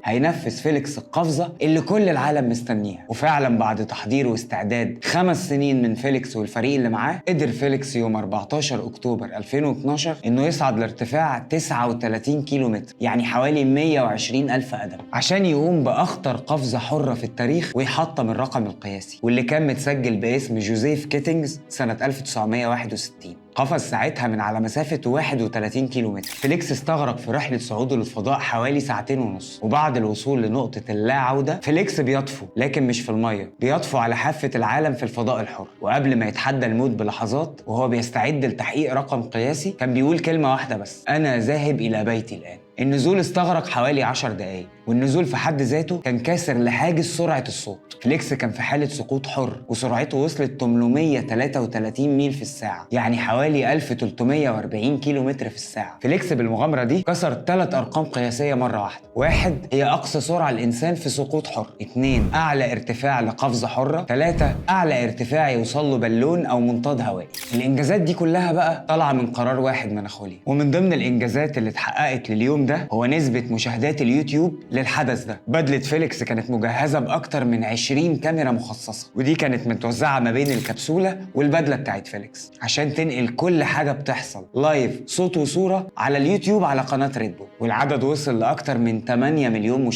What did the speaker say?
هينفذ فيليكس القفزة اللي كل العالم مستنيها. وفعلا بعد تحضير واستعداد 5 سنين من فيليكس والفريق اللي معاه، قدر فيليكس يوم 14 أكتوبر 2012 إنه يصعد لارتفاع 39 كيلو متر، يعني حوالي 120 ألف قدم، عشان يقوم بأخطر قفزة حرة في التاريخ ويحطم الرقم القياسي واللي كان متسجل باسم جوزيف كيتنجز سنة 1961. قفز ساعتها من على مسافة 31 كيلو متر. فيليكس استغرق في رحلة صعوده للفضاء حوالي 2.5 ساعات، وبعد الوصول لنقطة اللا عودة فيليكس بيطفو، لكن مش في المية، بيطفو على حافة العالم في الفضاء الحر. وقبل ما يتحدى الموت بلحظات وهو بيستعد لتحقيق رقم قياسي، كان بيقول كلمة واحدة بس: أنا ذاهب إلى بيتي الآن. النزول استغرق حوالي 10 دقايق، والنزول في حد ذاته كان كاسر لحاجز سرعة الصوت. فيليكس كان في حالة سقوط حر، وسرعته وصلت 833 ميل في الساعة، يعني حوالي 1340 كيلو متر في الساعة. فيليكس بالمغامرة دي كسر 3 أرقام قياسية مرة واحدة: 1 هي أقصى سرعة الإنسان في سقوط حر، 2 أعلى ارتفاع لقفزة حرة، 3 أعلى ارتفاع يوصل له بالون أو منطاد هوائي. الإنجازات دي كلها بقى طالعة من قرار واحد من أخولي. ومن ضمن الإنجازات اللي اتحققت لليوم ده هو نسبة مشاهدات اليوتيوب للحدث ده. بدلة فيليكس كانت مجهزة بأكتر من 20 كاميرا مخصصة، ودي كانت متوزعة ما بين الكبسولة والبدلة بتاعت فيليكس عشان تنقل كل حاجة بتحصل لايف صوت وصورة على اليوتيوب على قناة ريد بول. والعدد وصل لأكتر من 8 مليون مشاهدة.